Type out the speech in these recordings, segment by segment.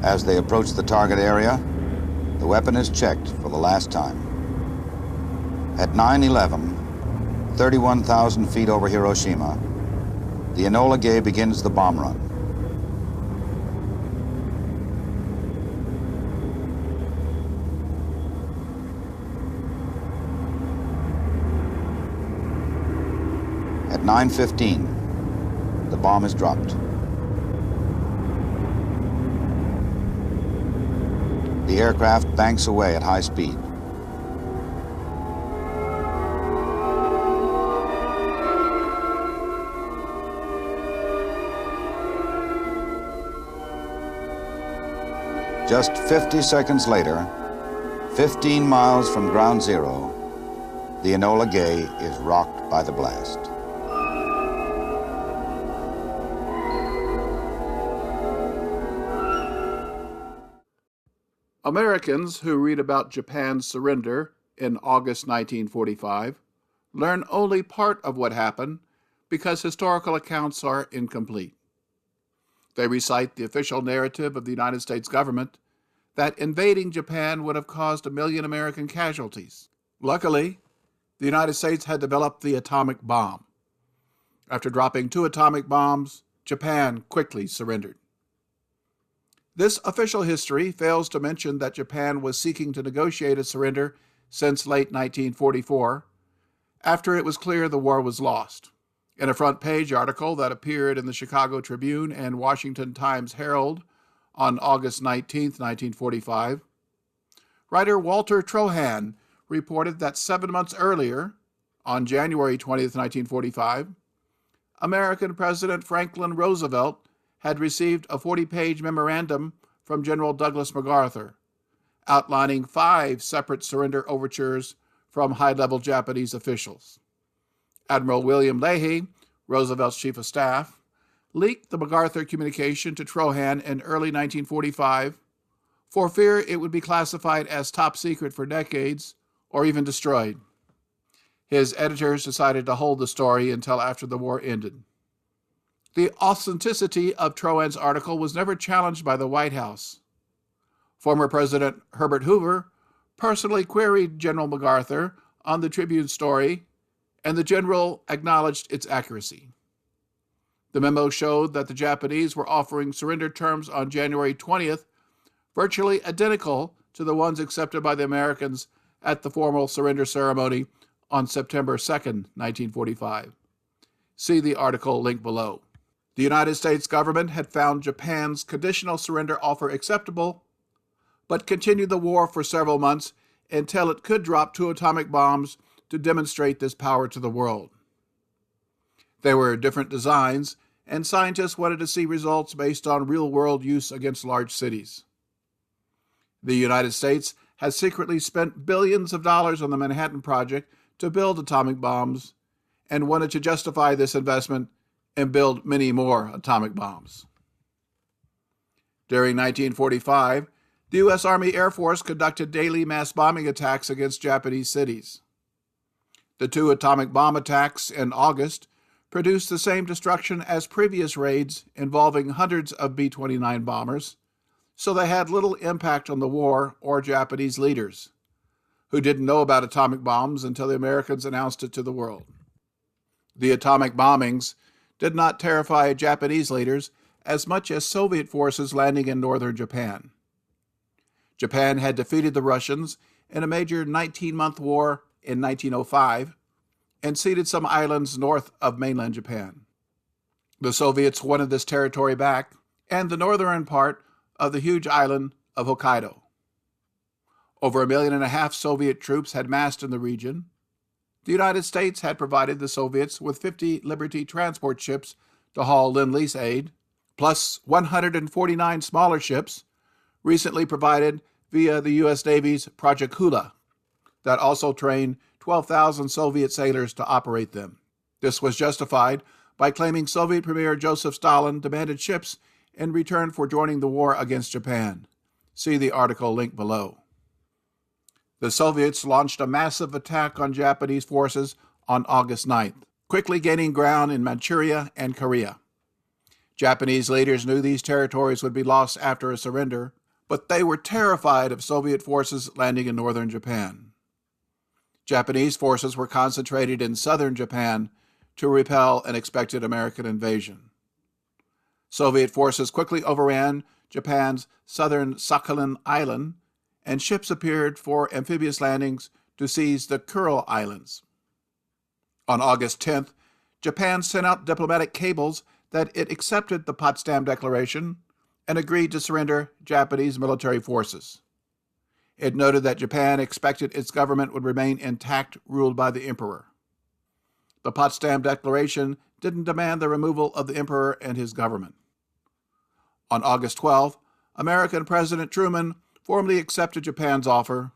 As they approach the target area, the weapon is checked for the last time. At 9:11, 31,000 feet over Hiroshima, the Enola Gay begins the bomb run. At 9:15, the bomb is dropped. The aircraft banks away at high speed. Just 50 seconds later, 15 miles from ground zero, the Enola Gay is rocked by the blast. Americans who read about Japan's surrender in August 1945 learn only part of what happened because historical accounts are incomplete. They recite the official narrative of the United States government that invading Japan would have caused 1 million American casualties. Luckily, the United States had developed the atomic bomb. After dropping 2 atomic bombs, Japan quickly surrendered. This official history fails to mention that Japan was seeking to negotiate a surrender since late 1944, after it was clear the war was lost. In a front-page article that appeared in the Chicago Tribune and Washington Times-Herald on August 19, 1945, writer Walter Trohan reported that 7 months earlier, on January 20, 1945, American President Franklin Roosevelt had received a 40-page memorandum from General Douglas MacArthur, outlining 5 separate surrender overtures from high-level Japanese officials. Admiral William Leahy, Roosevelt's chief of staff, leaked the MacArthur communication to Trohan in early 1945 for fear it would be classified as top secret for decades or even destroyed. His editors decided to hold the story until after the war ended. The authenticity of Trohan's article was never challenged by the White House. Former President Herbert Hoover personally queried General MacArthur on the Tribune story, and the general acknowledged its accuracy. The memo showed that the Japanese were offering surrender terms on January 20th, virtually identical to the ones accepted by the Americans at the formal surrender ceremony on September 2nd, 1945. See the article linked below. The United States government had found Japan's conditional surrender offer acceptable, but continued the war for several months until it could drop 2 atomic bombs to demonstrate this power to the world. There were different designs, and scientists wanted to see results based on real-world use against large cities. The United States has secretly spent billions of dollars on the Manhattan Project to build atomic bombs and wanted to justify this investment and build many more atomic bombs. During 1945, the U.S. Army Air Force conducted daily mass bombing attacks against Japanese cities. The 2 atomic bomb attacks in August produced the same destruction as previous raids involving hundreds of B-29 bombers, so they had little impact on the war or Japanese leaders, who didn't know about atomic bombs until the Americans announced it to the world. The atomic bombings did not terrify Japanese leaders as much as Soviet forces landing in northern Japan. Japan had defeated the Russians in a major 19-month war in 1905 and ceded some islands north of mainland Japan. The Soviets wanted this territory back and the northern part of the huge island of Hokkaido. Over 1.5 million Soviet troops had massed in the region. The United States had provided the Soviets with 50 Liberty transport ships to haul Lend-Lease aid, plus 149 smaller ships recently provided via the U.S. Navy's Project Hula, that also trained 12,000 Soviet sailors to operate them. This was justified by claiming Soviet Premier Joseph Stalin demanded ships in return for joining the war against Japan. See the article linked below. The Soviets launched a massive attack on Japanese forces on August 9th, quickly gaining ground in Manchuria and Korea. Japanese leaders knew these territories would be lost after a surrender, but they were terrified of Soviet forces landing in northern Japan. Japanese forces were concentrated in southern Japan to repel an expected American invasion. Soviet forces quickly overran Japan's southern Sakhalin Island, and ships appeared for amphibious landings to seize the Kuril Islands. On August 10th, Japan sent out diplomatic cables that it accepted the Potsdam Declaration and agreed to surrender Japanese military forces. It noted that Japan expected its government would remain intact, ruled by the emperor. The Potsdam Declaration didn't demand the removal of the emperor and his government. On August 12th, American President Truman formally accepted Japan's offer,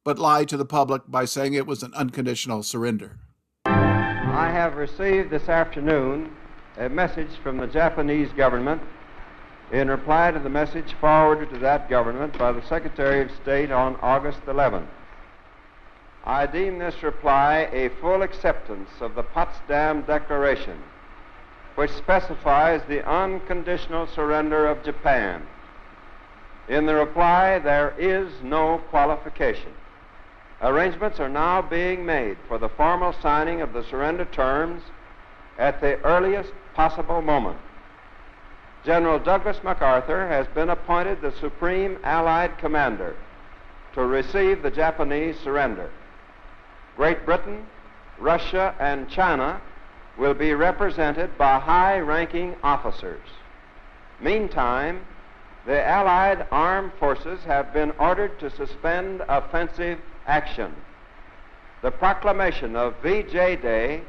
but lied to the public by saying it was an unconditional surrender. I have received this afternoon a message from the Japanese government in reply to the message forwarded to that government by the Secretary of State on August 11th. I deem this reply a full acceptance of the Potsdam Declaration, which specifies the unconditional surrender of Japan. In the reply, there is no qualification. Arrangements are now being made for the formal signing of the surrender terms at the earliest possible moment. General Douglas MacArthur has been appointed the Supreme Allied Commander to receive the Japanese surrender. Great Britain, Russia, and China will be represented by high-ranking officers. Meantime, the Allied armed forces have been ordered to suspend offensive action. The proclamation of VJ Day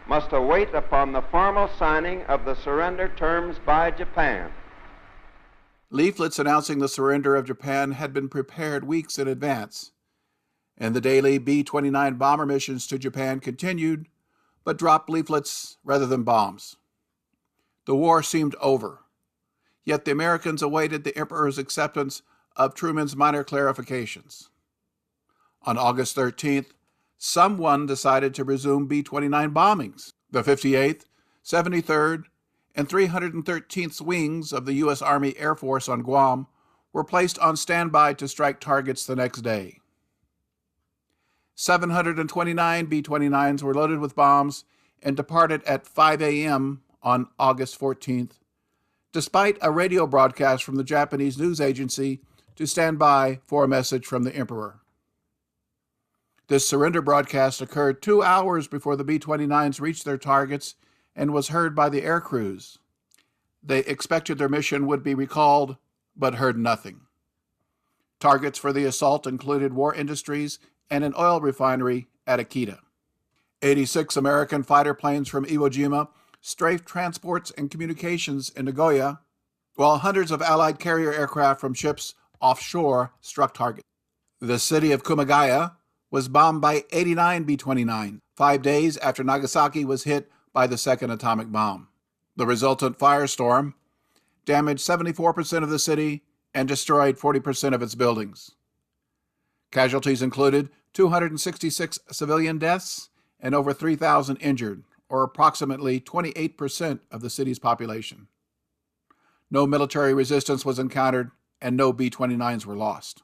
must await upon the formal signing of the surrender terms by Japan. Leaflets announcing the surrender of Japan had been prepared weeks in advance, and the daily B-29 bomber missions to Japan continued, but dropped leaflets rather than bombs. The war seemed over. Yet the Americans awaited the emperor's acceptance of Truman's minor clarifications. On August 13th, someone decided to resume B-29 bombings. The 58th, 73rd, and 313th Wings of the U.S. Army Air Force on Guam were placed on standby to strike targets the next day. 729 B-29s were loaded with bombs and departed at 5 a.m. on August 14th, despite a radio broadcast from the Japanese news agency to stand by for a message from the emperor. This surrender broadcast occurred 2 hours before the B-29s reached their targets and was heard by the air crews. They expected their mission would be recalled, but heard nothing. Targets for the assault included war industries and an oil refinery at Akita. 86 American fighter planes from Iwo Jima strafed transports and communications in Nagoya, while hundreds of Allied carrier aircraft from ships offshore struck targets. The city of Kumagaya was bombed by 89 B-29, 5 days after Nagasaki was hit by the second atomic bomb. The resultant firestorm damaged 74% of the city and destroyed 40% of its buildings. Casualties included 266 civilian deaths and over 3,000 injured, or approximately 28% of the city's population. No military resistance was encountered, and no B-29s were lost.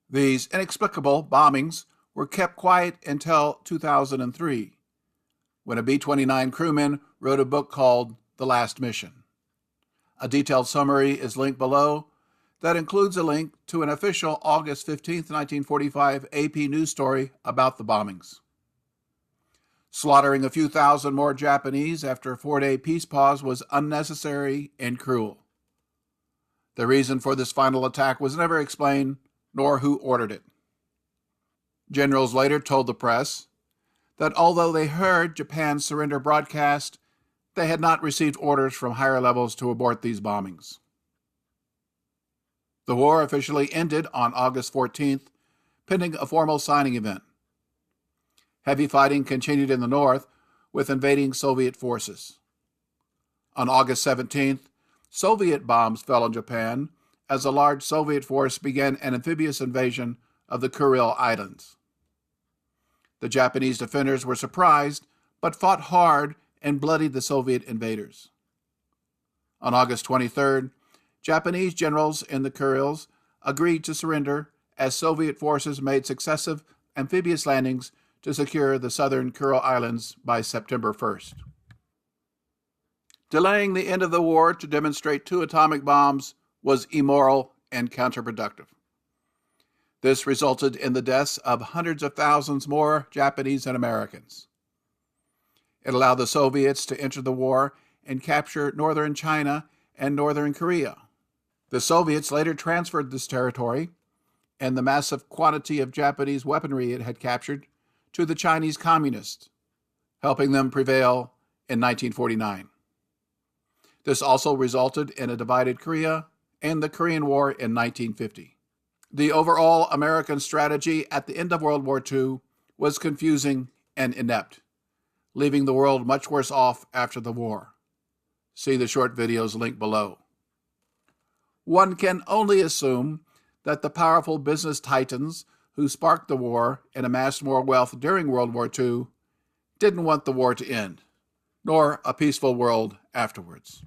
These inexplicable bombings were kept quiet until 2003, when a B-29 crewman wrote a book called The Last Mission. A detailed summary is linked below that includes a link to an official August 15, 1945 AP news story about the bombings. Slaughtering a few thousand more Japanese after a 4-day peace pause was unnecessary and cruel. The reason for this final attack was never explained, nor who ordered it. Generals later told the press that although they heard Japan's surrender broadcast, they had not received orders from higher levels to abort these bombings. The war officially ended on August 14th, pending a formal signing event. Heavy fighting continued in the north with invading Soviet forces. On August 17th, Soviet bombs fell on Japan as a large Soviet force began an amphibious invasion of the Kuril Islands. The Japanese defenders were surprised, but fought hard and bloodied the Soviet invaders. On August 23rd, Japanese generals in the Kurils agreed to surrender as Soviet forces made successive amphibious landings to secure the southern Kuril Islands by September 1st. Delaying the end of the war to demonstrate 2 atomic bombs was immoral and counterproductive. This resulted in the deaths of hundreds of thousands more Japanese and Americans. It allowed the Soviets to enter the war and capture northern China and northern Korea. The Soviets later transferred this territory and the massive quantity of Japanese weaponry it had captured to the Chinese Communists, helping them prevail in 1949. This also resulted in a divided Korea and the Korean War in 1950. The overall American strategy at the end of World War II was confusing and inept, leaving the world much worse off after the war. See the short videos linked below. One can only assume that the powerful business titans who sparked the war and amassed more wealth during World War II didn't want the war to end, nor a peaceful world afterwards.